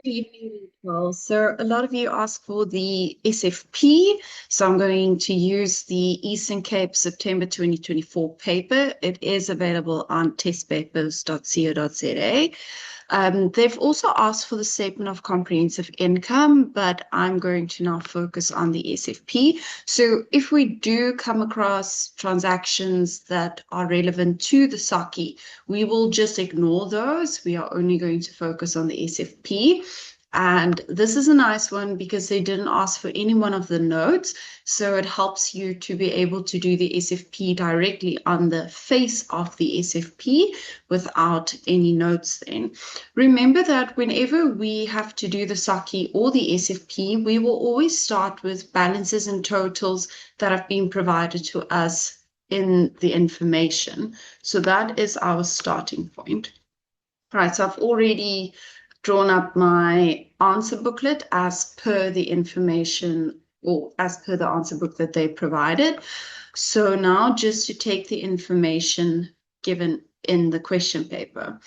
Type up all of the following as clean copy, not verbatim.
Good evening. Well, so a lot of you asked for the SFP, so I'm going to use the Eastern Cape September 2024 paper. It is available on testpapers.co.za. They've also asked for the statement of comprehensive income, but I'm going to now focus on the SFP. So if we do come across transactions that are relevant to the SAKI, we will just ignore those. We are only going to focus on the SFP. And this is a nice one because they didn't ask for any one of the notes. So it helps you to be able to do the SFP directly on the face of the SFP without any notes then. Remember that whenever we have to do the SAKI or the SFP, we will always start with balances and totals that have been provided to us in the information. So that is our starting point. Right, so I've already drawn up my answer booklet as per the information or as per the answer book that they provided. So now just to take the information given in the question paper.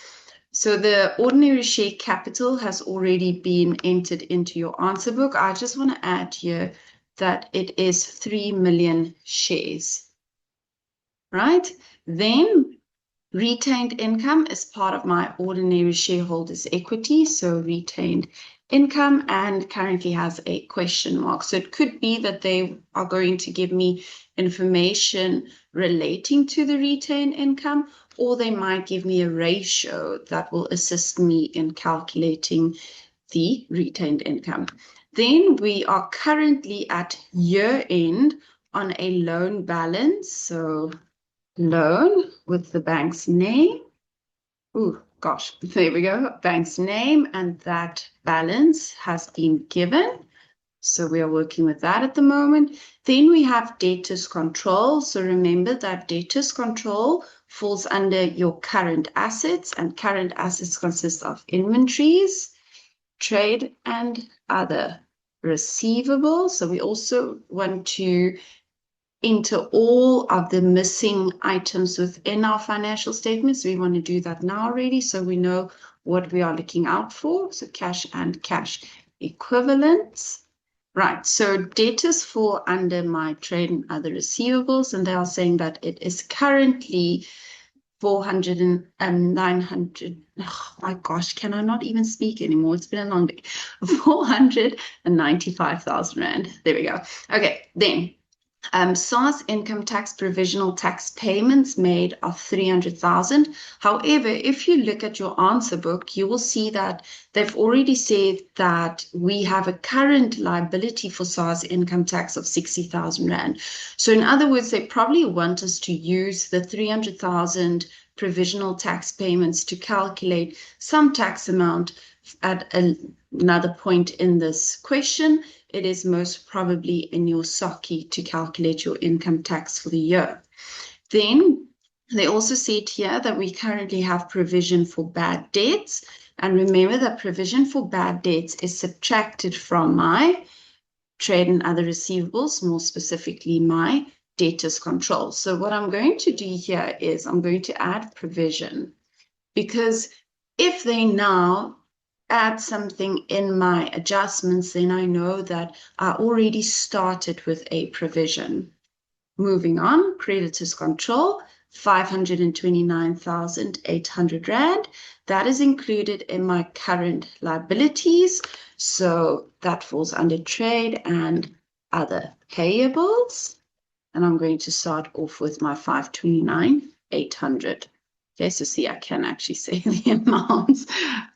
So the ordinary share capital has already been entered into your answer book. I just want to add here that it is 3 million shares, right? Then retained income is part of my ordinary shareholders' equity, so retained income, and currently has a question mark. So it could be that they are going to give me information relating to the retained income, or they might give me a ratio that will assist me in calculating the retained income. Then we are currently at year end on a loan balance. So loan with the bank's name. Oh, gosh, there we go. Bank's name, and that balance has been given. So we are working with that at the moment. Then we have debtors control. So remember that debtors control falls under your current assets, and current assets consist of inventories, trade, and other receivables. So we also want to into all of the missing items within our financial statements. We want to do that now already so we know what we are looking out for. So cash and cash equivalents. Right, so debtors fall under my trade and other receivables, and they are saying that it is currently 400 and 900. Oh my gosh, can I not even speak anymore? It's been a long day. 495,000 Rand. There we go. Okay, then SARS income tax provisional tax payments made of 300,000. However, if you look at your answer book, you will see that they've already said that we have a current liability for SARS income tax of 60,000 Rand. So in other words, they probably want us to use the 300,000 provisional tax payments to calculate some tax amount at another point in this question. It is most probably in your SAKI to calculate your income tax for the year. Then they also said here that we currently have provision for bad debts. And remember that provision for bad debts is subtracted from my trade and other receivables, more specifically my debtors control. So what I'm going to do here is I'm going to add provision, because if they now add something in my adjustments, then I know that I already started with a provision. Moving on, creditors control, 529,800 Rand. That is included in my current liabilities. So that falls under trade and other payables. And I'm going to start off with my 529,800. Okay, so see, I can actually say the amounts.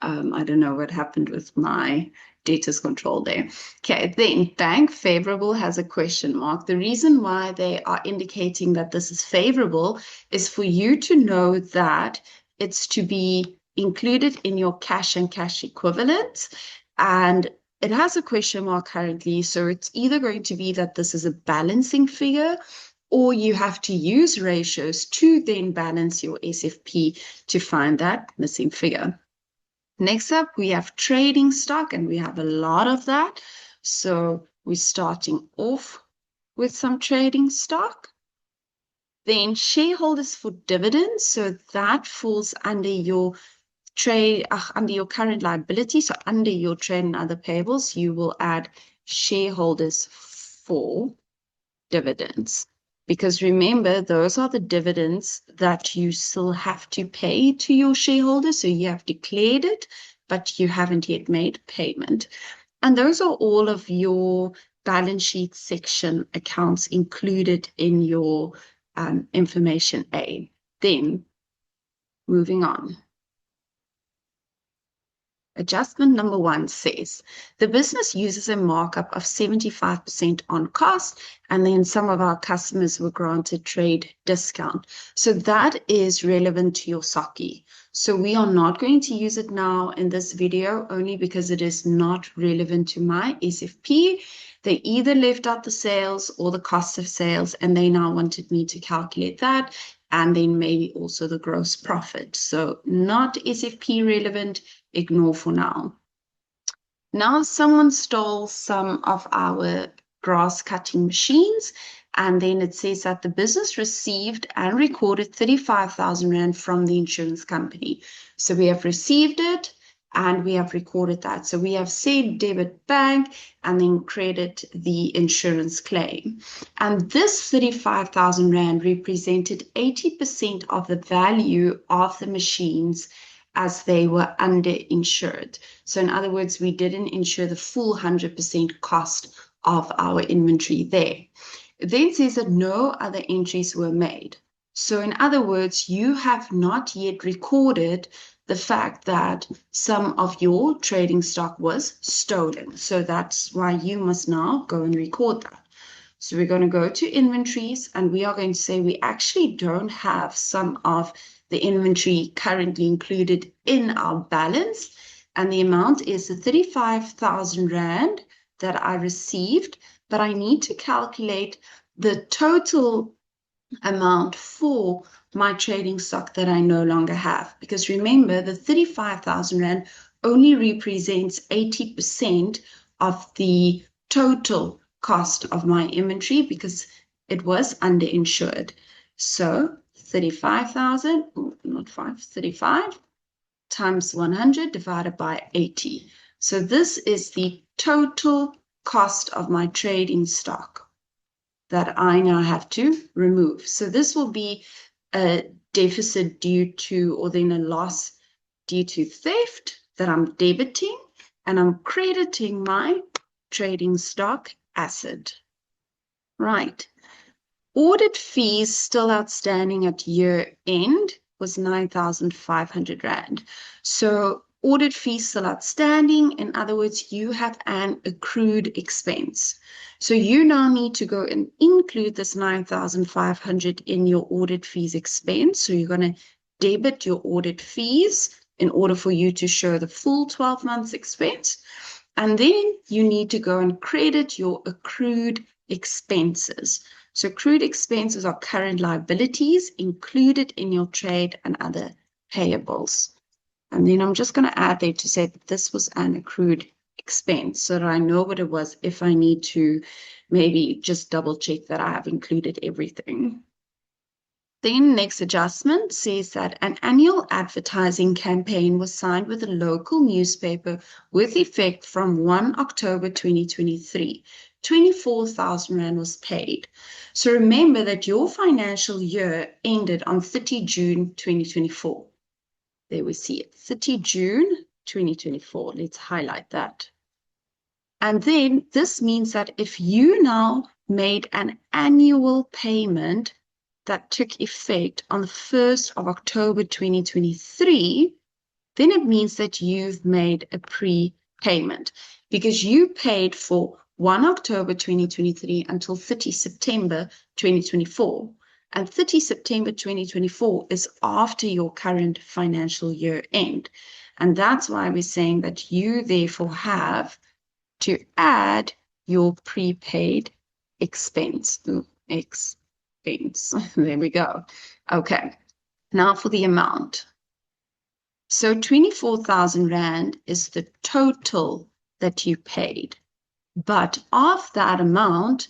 I don't know what happened with my debtors control there. Okay, then bank favorable has a question mark. The reason why they are indicating that this is favorable is for you to know that it's to be included in your cash and cash equivalents. And it has a question mark currently. So it's either going to be that this is a balancing figure, or you have to use ratios to then balance your SFP to find that missing figure. Next up, we have trading stock, and we have a lot of that. So we're starting off with some trading stock. Then shareholders for dividends. So that falls under your under your current liability, so under your trade and other payables, you will add shareholders for dividends. Because remember, those are the dividends that you still have to pay to your shareholders. So you have declared it, but you haven't yet made payment. And those are all of your balance sheet section accounts included in your information A. Then, moving on. Adjustment number 1 says, the business uses a markup of 75% on cost, and then some of our customers were granted trade discount. So that is relevant to your SOCI. So we are not going to use it now in this video, only because it is not relevant to my SFP. They either left out the sales or the cost of sales, and they now wanted me to calculate that, and then maybe also the gross profit. So not SFP relevant, ignore for now. Now someone stole some of our grass cutting machines, and then it says that the business received and recorded 35,000 Rand from the insurance company. So we have received it and we have recorded that. So we have said debit bank and then credit the insurance claim. And this 35,000 Rand represented 80% of the value of the machines as they were underinsured. So in other words, we didn't insure the full 100% cost of our inventory there. It then says that no other entries were made. So in other words, you have not yet recorded the fact that some of your trading stock was stolen. So that's why you must now go and record that. So we're going to go to inventories, and we are going to say we actually don't have some of the inventory currently included in our balance. And the amount is the 35,000 Rand that I received, but I need to calculate the total amount for my trading stock that I no longer have. Because remember, the 35,000 Rand only represents 80% of the total cost of my inventory because it was underinsured. So 35,000, not 5, 35 times 100 divided by 80. So this is the total cost of my trading stock that I now have to remove. So this will be a deficit due to, or then a loss due to theft that I'm debiting, and I'm crediting my trading stock asset. Right. Audit fees still outstanding at year end was 9,500 Rand. So audit fees still outstanding. In other words, you have an accrued expense. So you now need to go and include this 9,500 in your audit fees expense. So you're going to debit your audit fees in order for you to show the full 12 months expense. And then you need to go and credit your accrued expenses. So accrued expenses are current liabilities included in your trade and other payables. And then I'm just going to add there to say that this was an accrued expense so that I know what it was if I need to maybe just double check that I have included everything. Then next adjustment says that an annual advertising campaign was signed with a local newspaper with effect from 1 October 2023. 24,000 Rand was paid. So remember that your financial year ended on 30 June 2024. There we see it, 30 June 2024. Let's highlight that. And then this means that if you now made an annual payment that took effect on the 1st of October 2023, then it means that you've made a prepayment because you paid for 1 October 2023 until 30 September 2024. And 30 September 2024 is after your current financial year end. And that's why we're saying that you therefore have to add your prepaid expense. There we go. Okay, now for the amount. So 24,000 Rand is the total that you paid. But of that amount,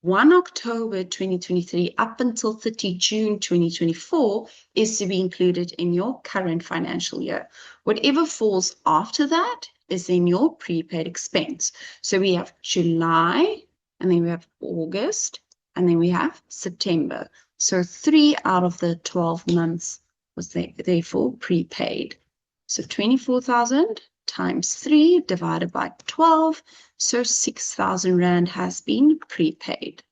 1 October 2023 up until 30 June 2024 is to be included in your current financial year. Whatever falls after that is in your prepaid expense. So we have July, and then we have August, and then we have September. So 3 out of the 12 months was therefore prepaid. So 24,000 times 3 divided by 12, so 6,000 Rand has been prepaid.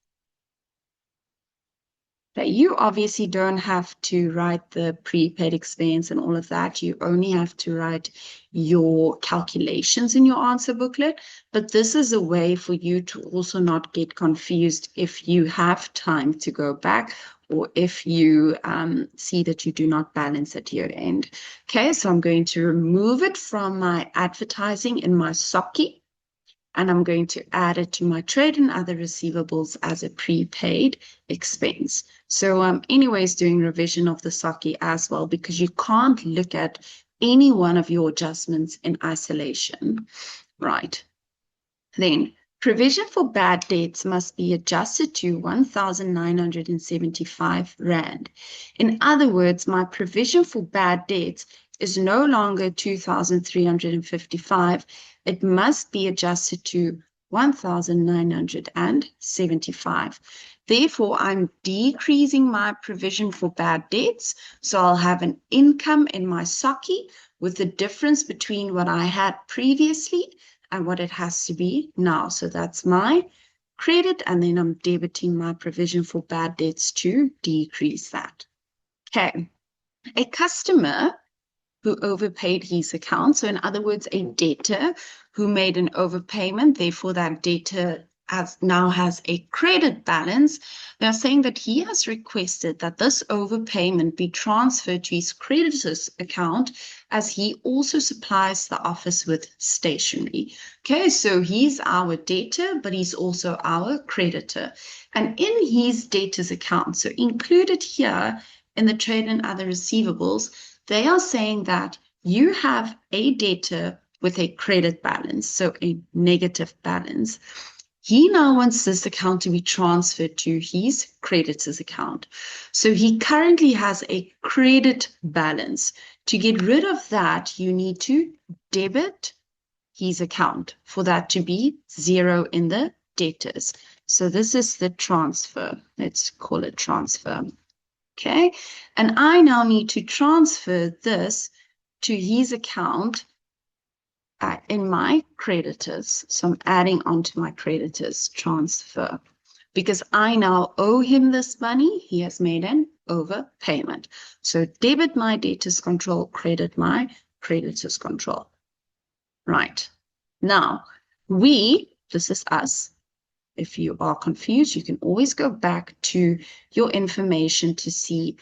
But you obviously don't have to write the prepaid expense and all of that. You only have to write your calculations in your answer booklet. But this is a way for you to also not get confused if you have time to go back or if you see that you do not balance at year end. Okay, so I'm going to remove it from my advertising in my SOCI. And I'm going to add it to my trade and other receivables as a prepaid expense. So I'm anyways doing revision of the SOCI as well, because you can't look at any one of your adjustments in isolation. Right. Then provision for bad debts must be adjusted to 1,975 Rand. In other words, my provision for bad debts is no longer 2,355. It must be adjusted to 1,975. Therefore, I'm decreasing my provision for bad debts. So I'll have an income in my SOCI with the difference between what I had previously and what it has to be now. So that's my credit, and then I'm debiting my provision for bad debts to decrease that. Okay. A customer who overpaid his account, so in other words, a debtor who made an overpayment, therefore that debtor now has a credit balance. They're saying that he has requested that this overpayment be transferred to his creditor's account, as he also supplies the office with stationery. Okay, so he's our debtor, but he's also our creditor. And in his debtor's account, so included here in the trade and other receivables, they are saying that you have a debtor with a credit balance, so a negative balance. He now wants this account to be transferred to his creditor's account. So he currently has a credit balance. To get rid of that, you need to debit his account for that to be 0 in the debtors. So this is the transfer. Let's call it transfer. Okay, and I now need to transfer this to his account in my creditors. So I'm adding onto my creditors transfer, because I now owe him this money. He has made an overpayment. So debit my debtors control, credit my creditors control. Right. Now, this is us. If you are confused, you can always go back to your information to see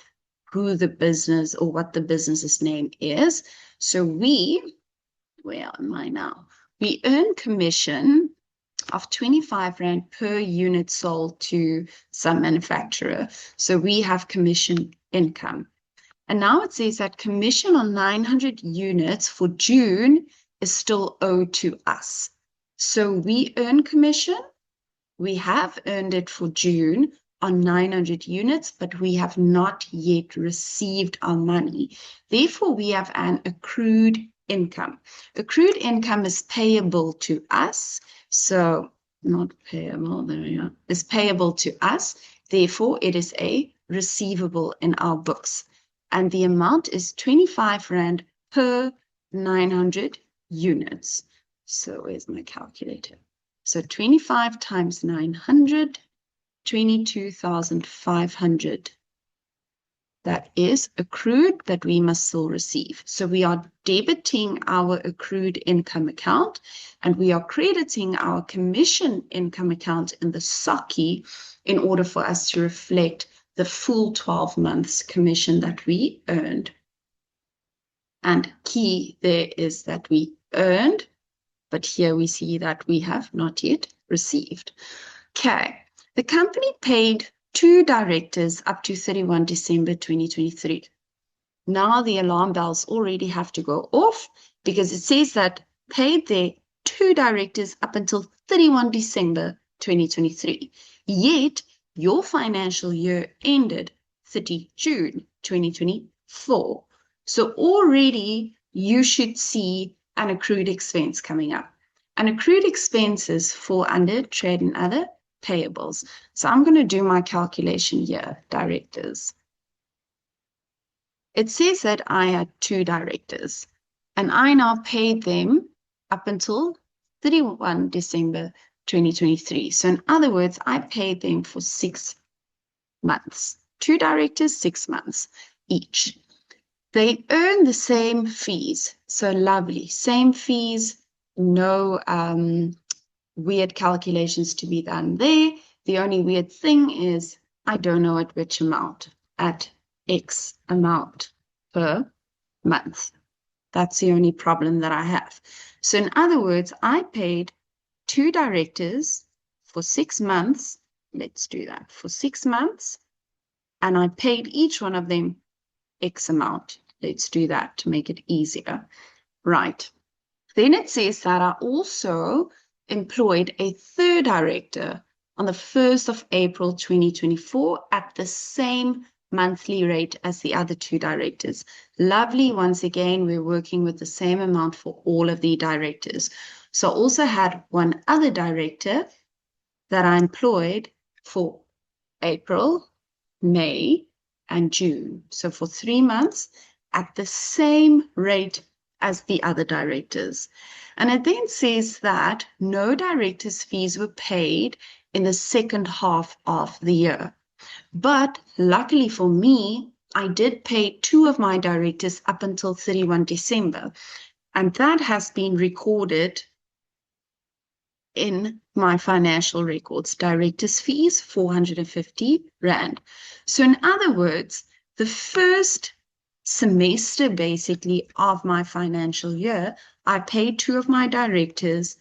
who the business or what the business's name is. So where am I now? We earn commission of 25 Rand per unit sold to some manufacturer. So we have commission income. And now it says that commission on 900 units for June is still owed to us. So we earn commission. We have earned it for June on 900 units, but we have not yet received our money. Therefore, we have an accrued income. Accrued income is payable to us. So not payable, there we go. It's payable to us. Therefore, it is a receivable in our books. And the amount is 25 Rand per 900 units. So where's my calculator? So 25 times 900, 22,500. That is accrued that we must still receive. So we are debiting our accrued income account, and we are crediting our commission income account in the SOCI in order for us to reflect the full 12 months commission that we earned. And key there is that we earned, but here we see that we have not yet received. Okay, the company paid 2 directors up to 31 December 2023. Now the alarm bells already have to go off, because it says that paid their 2 directors up until 31 December 2023. Yet your financial year ended 30 June 2024. So already you should see an accrued expense coming up. An accrued expenses fall under trade and other payables. So I'm going to do my calculation here, directors. It says that I had 2 directors, and I now paid them up until 31 December 2023. So in other words, I paid them for 6 months. 2 directors, 6 months each. They earn the same fees. So lovely. Same fees, no weird calculations to be done there. The only weird thing is I don't know at which amount, at X amount per month. That's the only problem that I have. So in other words, I paid 2 directors for 6 months. Let's do that for 6 months. And I paid each one of them X amount. Let's do that to make it easier. Right. Then it says that I also employed a 3rd director on the 1st of April 2024 at the same monthly rate as the other 2 directors. Lovely. Once again, we're working with the same amount for all of the directors. So I also had one other director that I employed for April, May, and June. So for 3 months at the same rate as the other directors. And it then says that no directors' fees were paid in the second half of the year. But luckily for me, I did pay 2 of my directors up until 31 December. And that has been recorded in my financial records. Directors' fees, 450 Rand. So in other words, the first semester basically of my financial year, I paid 2 of my directors,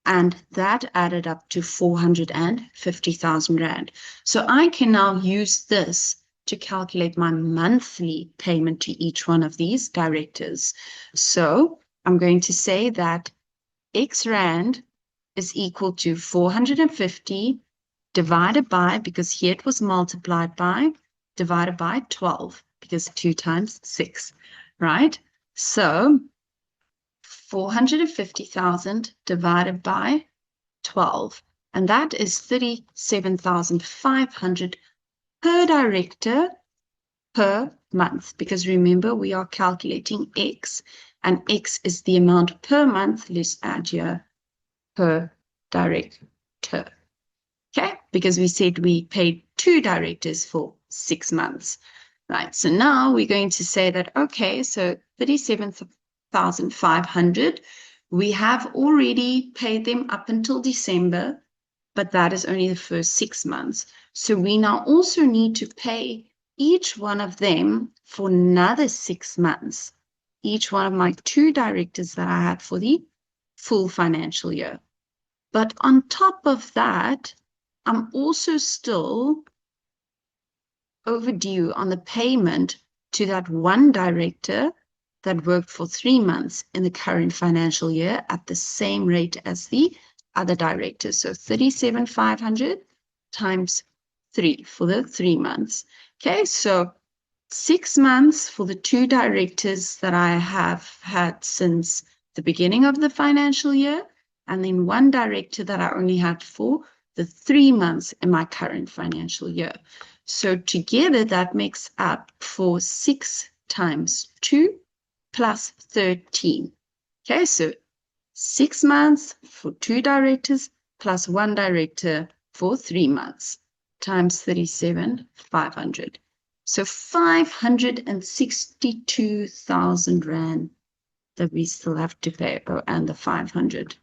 and that added up to 450,000 Rand. So I can now use this to calculate my monthly payment to each one of these directors. So I'm going to say that X Rand is equal to 450 divided by, because here it was multiplied by, divided by 12, because 2 times 6, right? So 450,000 divided by 12, and that is 37,500 per director per month, because remember, we are calculating X, and X is the amount per month. Let's add here per director. Okay, because we said we paid 2 directors for 6 months. Right, so now we're going to say that, okay, so 37,500, we have already paid them up until December, but that is only the first 6 months. So we now also need to pay each one of them for another 6 months, each one of my 2 directors that I had for the full financial year. But on top of that, I'm also still overdue on the payment to that one director that worked for 3 months in the current financial year at the same rate as the other directors. So 37,500 times 3 for the 3 months. Okay, so 6 months for the 2 directors that I have had since the beginning of the financial year, and then 1 director that I only had for the 3 months in my current financial year. So together that makes up for 6 times 2 plus 13. Okay, so 6 months for 2 directors plus 1 director for 3 months times 37,500. So 562,000 Rand that we still have to pay, and the 500.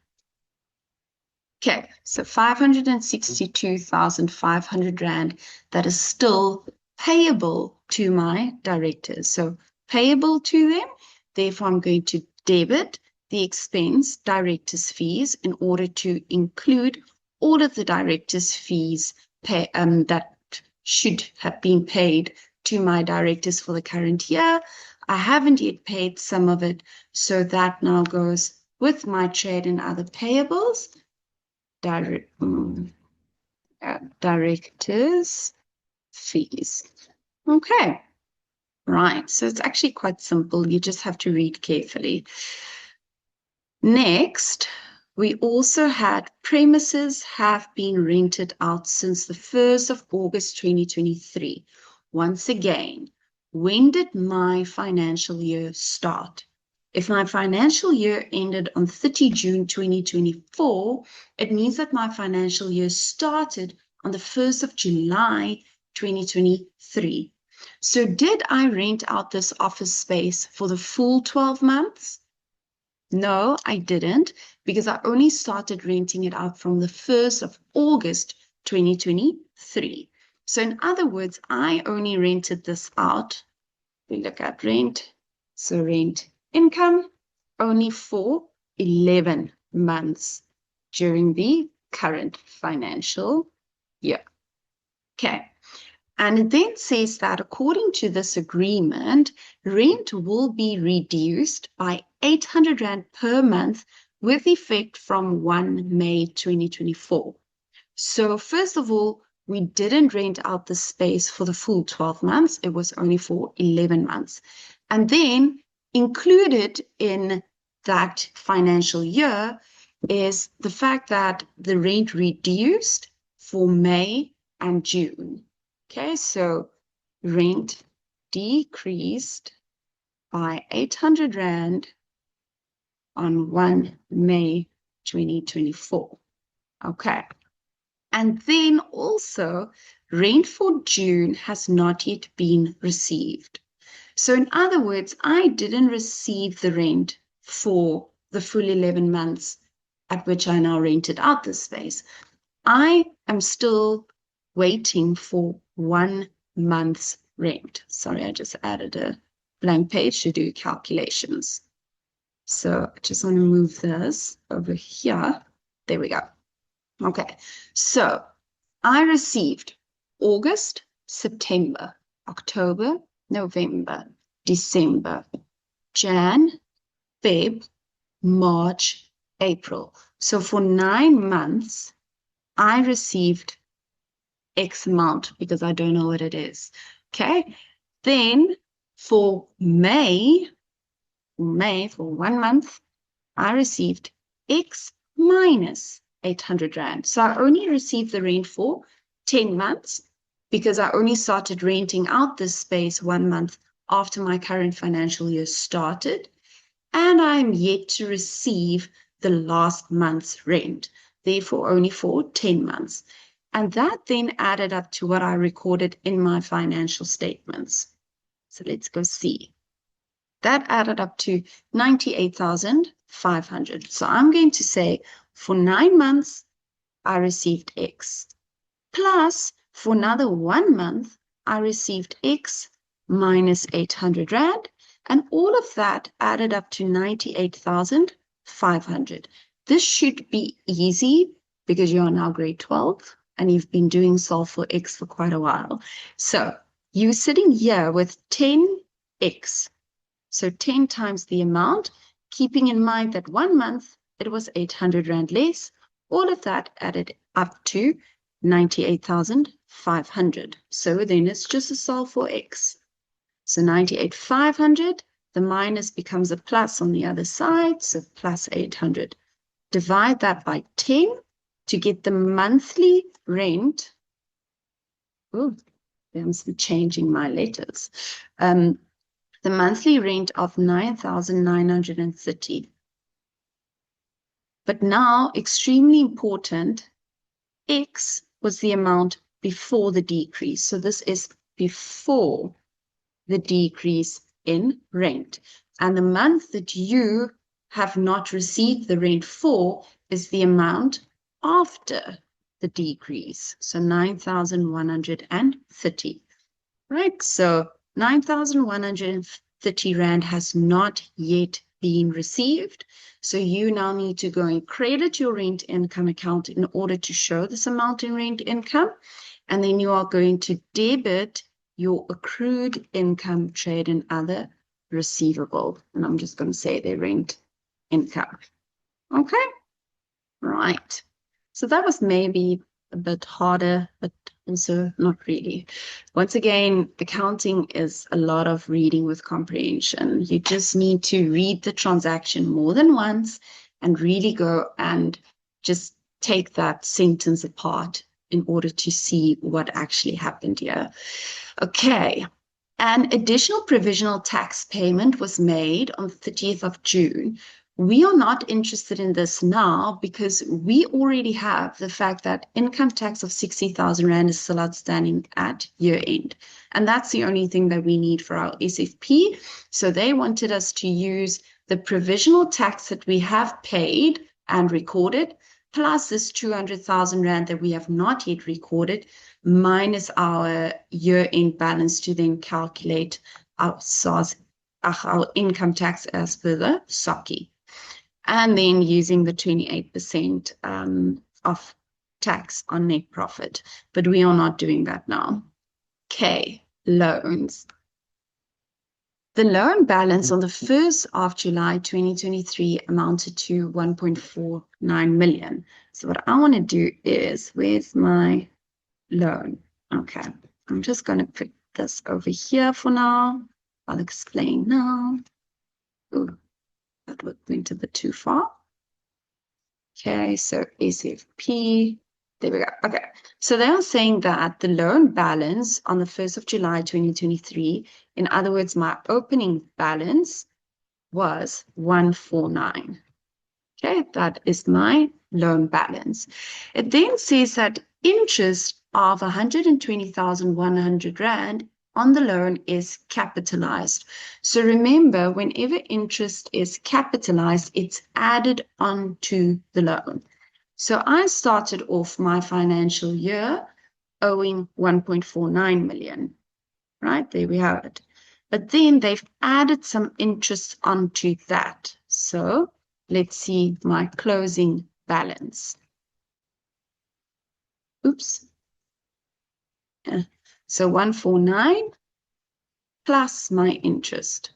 Okay, so 562,500 Rand that is still payable to my directors. So payable to them, therefore I'm going to debit the expense directors' fees in order to include all of the directors' fees that should have been paid to my directors for the current year. I haven't yet paid some of it, so that now goes with my trade and other payables. directors' fees. Okay, right. So it's actually quite simple. You just have to read carefully. Next, we also had premises have been rented out since the 1st of August 2023. Once again, when did my financial year start? If my financial year ended on 30 June 2024, it means that my financial year started on the 1st of July 2023. So did I rent out this office space for the full 12 months? No, I didn't, because I only started renting it out from the 1st of August 2023. So in other words, I only rented this out. We look at rent. So rent income only for 11 months during the current financial year. Okay. And it then says that according to this agreement, rent will be reduced by 800 Rand per month with effect from 1 May 2024. So first of all, we didn't rent out the space for the full 12 months. It was only for 11 months. And then included in that financial year is the fact that the rent reduced for May and June. Okay, so rent decreased by 800 Rand on 1 May 2024. Okay. And then also, rent for June has not yet been received. So in other words, I didn't receive the rent for the full 11 months at which I now rented out this space. I am still waiting for 1 month's rent. Sorry, I just added a blank page to do calculations. So I just want to move this over here. There we go. Okay, so I received August, September, October, November, December, Jan, Feb, March, April. So for 9 months, I received X amount because I don't know what it is. Okay. Then for May, for 1 month, I received X minus 800 Rand. So I only received the rent for 10 months because I only started renting out this space 1 month after my current financial year started. And I'm yet to receive the last month's rent, therefore only for 10 months. And that then added up to what I recorded in my financial statements. So let's go see. That added up to 98,500. So I'm going to say for 9 months, I received X. Plus, for another 1 month, I received X minus 800 Rand. And all of that added up to 98,500. This should be easy because you are now grade 12 and you've been doing solve for X for quite a while. So you're sitting here with 10X. So 10 times the amount, keeping in mind that 1 month, it was 800 Rand less. All of that added up to 98,500. So then it's just a solve for X. So 98,500, the minus becomes a plus on the other side, so plus 800. Divide that by 10 to get the monthly rent. Oh, I'm changing my letters. The monthly rent of 9,930. But now, extremely important, X was the amount before the decrease. So this is before the decrease in rent. And the month that you have not received the rent for is the amount after the decrease. So 9,130, right? So 9,130 Rand has not yet been received. So you now need to go and credit your rent income account in order to show this amount in rent income. And then you are going to debit your accrued income, trade, and other receivable. And I'm just going to say their rent income. Okay, right. So that was maybe a bit harder, but also not really. Once again, accounting is a lot of reading with comprehension. You just need to read the transaction more than once and really go and just take that sentence apart in order to see what actually happened here. Okay. An additional provisional tax payment was made on 30th of June. We are not interested in this now because we already have the fact that income tax of 60,000 Rand is still outstanding at year end. And that's the only thing that we need for our SFP. So they wanted us to use the provisional tax that we have paid and recorded, plus this 200,000 Rand that we have not yet recorded, minus our year-end balance to then calculate our our income tax as per the SOCI. And then using the 28% of tax on net profit. But we are not doing that now. Okay, loans. The loan balance on the 1st of July 2023 amounted to 1.49 million. So what I want to do is, where's my loan? Okay, I'm just going to put this over here for now. I'll explain now. Ooh, that went a bit too far. Okay, so SFP. There we go. Okay, so they are saying that the loan balance on the 1st of July 2023, in other words, my opening balance was 149. Okay, that is my loan balance. It then says that interest of 120,100 Rand on the loan is capitalized. So remember, whenever interest is capitalized, it's added onto the loan. So I started off my financial year owing 1.49 million, right? There we have it. But then they've added some interest onto that. So let's see my closing balance. Oops. Yeah. So 149 plus my interest.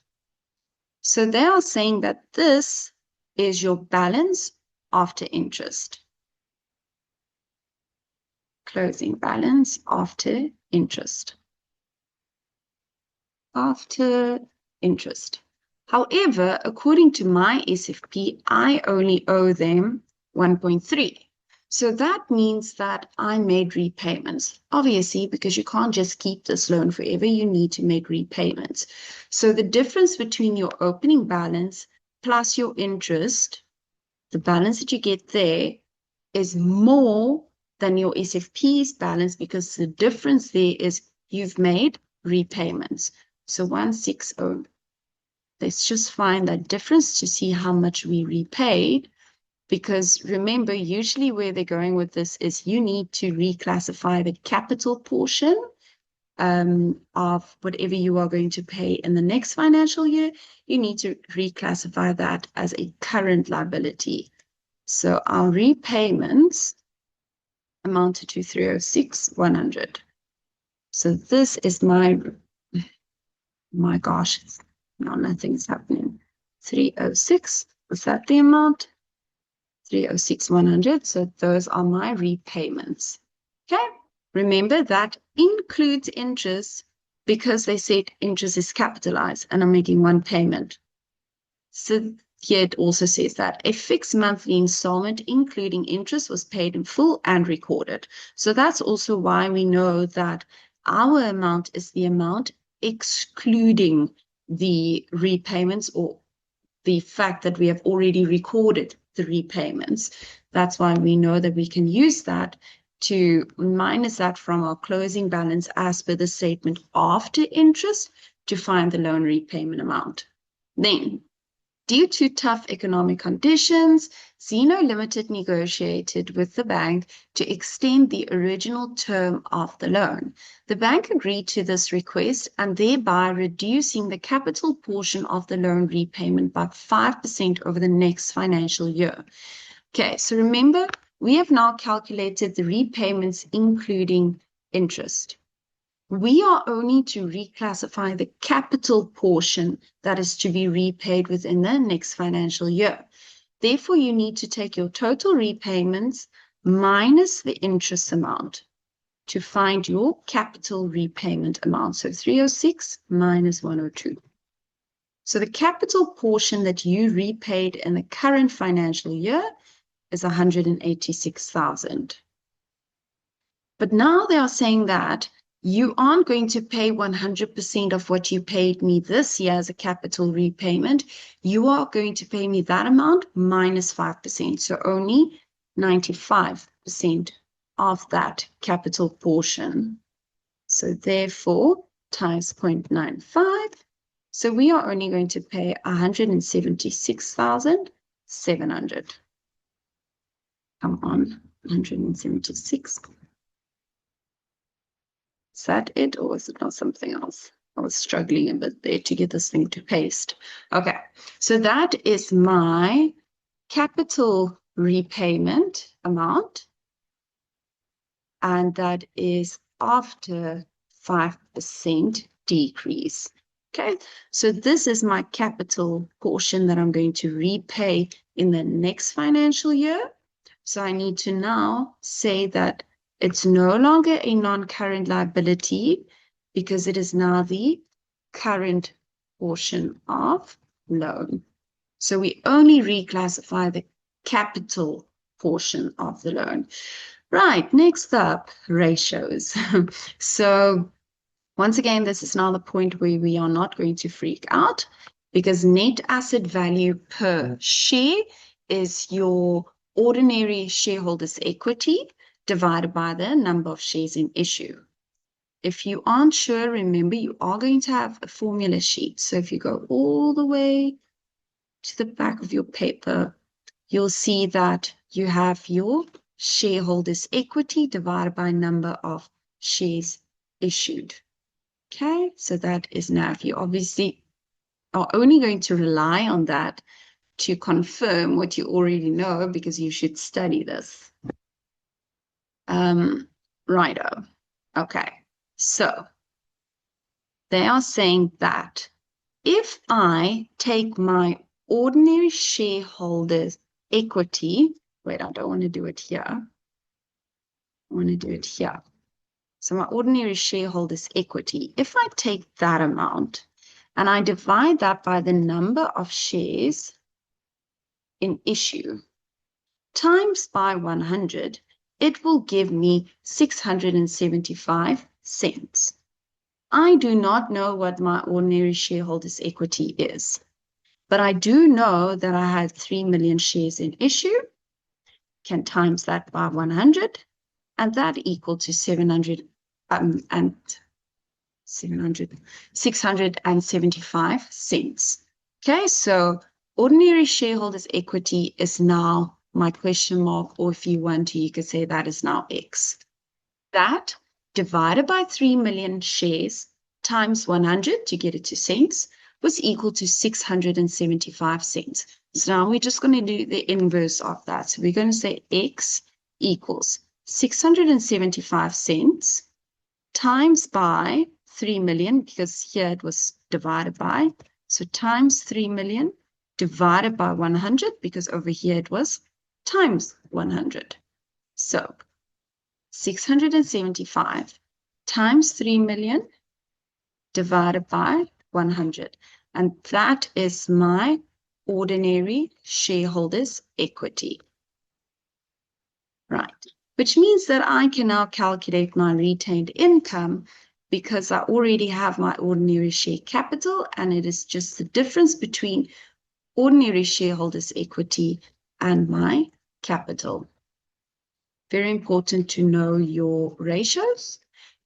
So they are saying that this is your balance after interest. Closing balance after interest. After interest. However, according to my SFP, I only owe them 1.3. So that means that I made repayments. Obviously, because you can't just keep this loan forever, you need to make repayments. So the difference between your opening balance plus your interest, the balance that you get there, is more than your SFP's balance because the difference there is you've made repayments. So 160. Let's just find that difference to see how much we repaid. Because remember, usually where they're going with this is you need to reclassify the capital portion of whatever you are going to pay in the next financial year. You need to reclassify that as a current liability. So our repayments amounted to 306,100. So this is my gosh, now nothing's happening. 306, was that the amount? 306,100. So those are my repayments. Okay. Remember that includes interest because they said interest is capitalized and I'm making one payment. So here it also says that a fixed monthly installment, including interest, was paid in full and recorded. So that's also why we know that our amount is the amount excluding the repayments or the fact that we have already recorded the repayments. That's why we know that we can use that to minus that from our closing balance as per the statement after interest to find the loan repayment amount. Then, due to tough economic conditions, Zeno Limited negotiated with the bank to extend the original term of the loan. The bank agreed to this request and thereby reducing the capital portion of the loan repayment by 5% over the next financial year. Okay, so remember, we have now calculated the repayments including interest. We are only to reclassify the capital portion that is to be repaid within the next financial year. Therefore, you need to take your total repayments minus the interest amount to find your capital repayment amount. So 306 minus 102. So the capital portion that you repaid in the current financial year is 186,000. But now they are saying that you aren't going to pay 100% of what you paid me this year as a capital repayment. You are going to pay me that amount minus 5%. So only 95% of that capital portion. So therefore, times 0.95. So we are only going to pay 176,700. Come on, 176. Is that it, or is it not something else? I was struggling a bit there to get this thing to paste. Okay, so that is my capital repayment amount, and that is after 5% decrease. Okay, so this is my capital portion that I'm going to repay in the next financial year. So I need to now say that it's no longer a non-current liability because it is now the current portion of loan. So we only reclassify the capital portion of the loan. Right, next up, ratios. So once again, this is now the point where we are not going to freak out because net asset value per share is your ordinary shareholders' equity divided by the number of shares in issue. If you aren't sure, remember you are going to have a formula sheet. So if you go all the way to the back of your paper, you'll see that you have your shareholders' equity divided by number of shares issued. Okay, so that is now, if you obviously are only going to rely on that to confirm what you already know because you should study this. Righto. Okay, so they are saying that if I take my ordinary shareholders' equity, wait, I don't want to do it here. I want to do it here. So my ordinary shareholders' equity, if I take that amount and I divide that by the number of shares in issue times by 100, it will give me 675 cents. I do not know what my ordinary shareholders' equity is, but I do know that I had 3 million shares in issue, can times that by 100, and that equal to 675 cents. Okay, so ordinary shareholders' equity is now my question mark, or if you want to, you could say that is now X. That divided by 3 million shares times 100 to get it to cents was equal to 675 cents. So now we're just going to do the inverse of that. So we're going to say X equals 675 cents times by 3 million, because here it was divided by. So times 3 million divided by 100, because over here it was times 100. So 675 times 3 million divided by 100. And that is my ordinary shareholders' equity. Right, which means that I can now calculate my retained income because I already have my ordinary share capital, and it is just the difference between ordinary shareholders' equity and my capital. Very important to know your ratios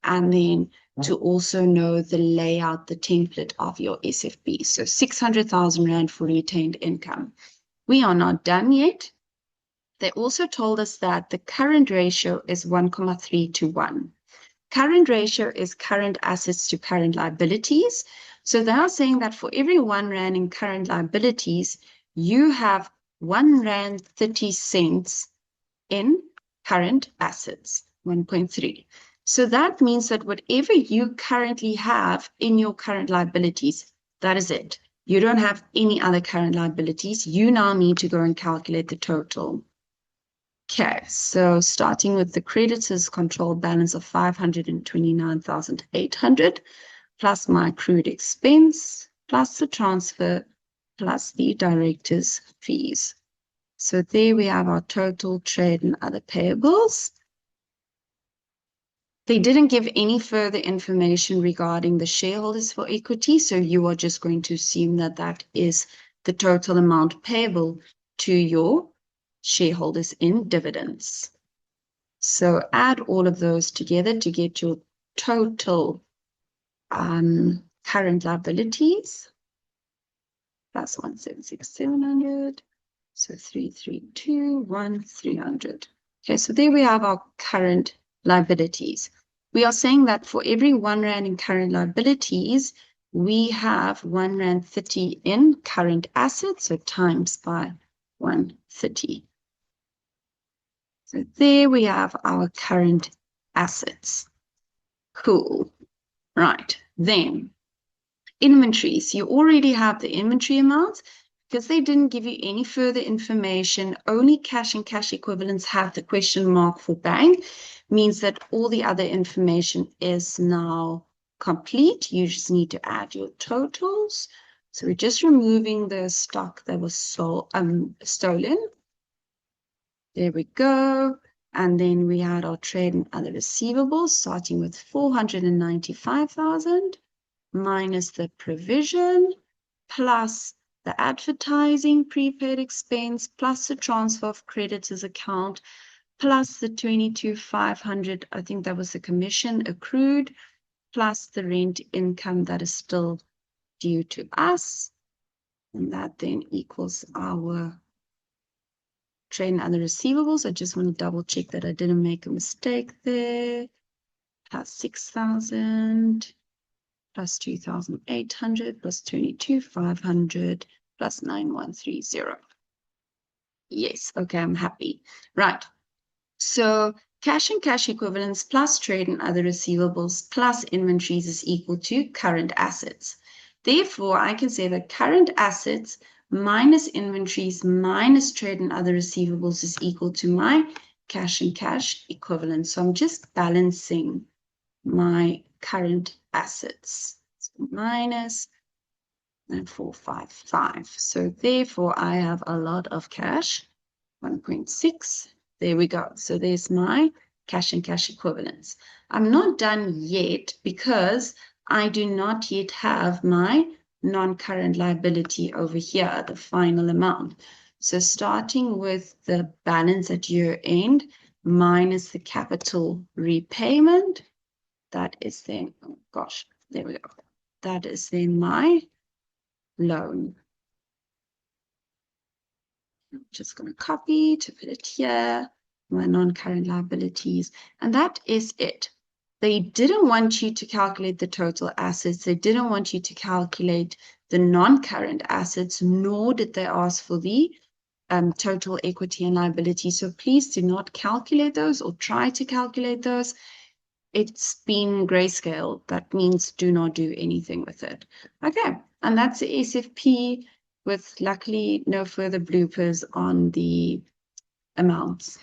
and then to also know the layout, the template of your SFP. So 600,000 Rand for retained income. We are not done yet. They also told us that the current ratio is 1,3 to 1. Current ratio is current assets to current liabilities. So they are saying that for every 1 Rand in current liabilities, you have 1 Rand 30 cents in current assets, 1.3. So that means that whatever you currently have in your current liabilities, that is it. You don't have any other current liabilities. You now need to go and calculate the total. Okay, so starting with the creditors control balance of 529,800 plus my accrued expense plus the transfer plus the director's fees. So there we have our total trade and other payables. They didn't give any further information regarding the shareholders for equity, so you are just going to assume that that is the total amount payable to your shareholders in dividends. So add all of those together to get your total current liabilities plus 176,700. So 332,300. Okay, so there we have our current liabilities. We are saying that for every R1 in current liabilities, we have R1.30 in current assets, so times by 130. So there we have our current assets. Cool. Right, then inventories. You already have the inventory amounts. Because they didn't give you any further information, only cash and cash equivalents have the question mark for bank, means that all the other information is now complete. You just need to add your totals. So we're just removing the stock that was stolen. There we go. And then we had our trade and other receivables, starting with 495,000 minus the provision plus the advertising prepaid expense, plus the transfer of creditors account, plus the 22,500, I think that was the commission accrued, plus the rent income that is still due to us. And that then equals our trade and other receivables. I just want to double check that I didn't make a mistake there. Plus 6,000. Plus 2,800 plus 22,500 plus 9,130. Yes, okay, I'm happy. Right. So cash and cash equivalents plus trade and other receivables plus inventories is equal to current assets. Therefore, I can say that current assets minus inventories minus trade and other receivables is equal to my cash and cash equivalents. So I'm just balancing my current assets. So minus 455. So therefore, I have a lot of cash, 1.6. There we go. So there's my cash and cash equivalents. I'm not done yet because I do not yet have my non-current liability over here, the final amount. So starting with the balance at year end minus the capital repayment, that is then, oh gosh, there we go. That is then my loan. I'm just going to copy to put it here, my non-current liabilities, and that is it. They didn't want you to calculate the total assets. They didn't want you to calculate the non-current assets, nor did they ask for the total equity and liability. So please do not calculate those or try to calculate those. It's been grayscale. That means do not do anything with it. Okay, and that's the SFP with luckily no further bloopers on the amounts.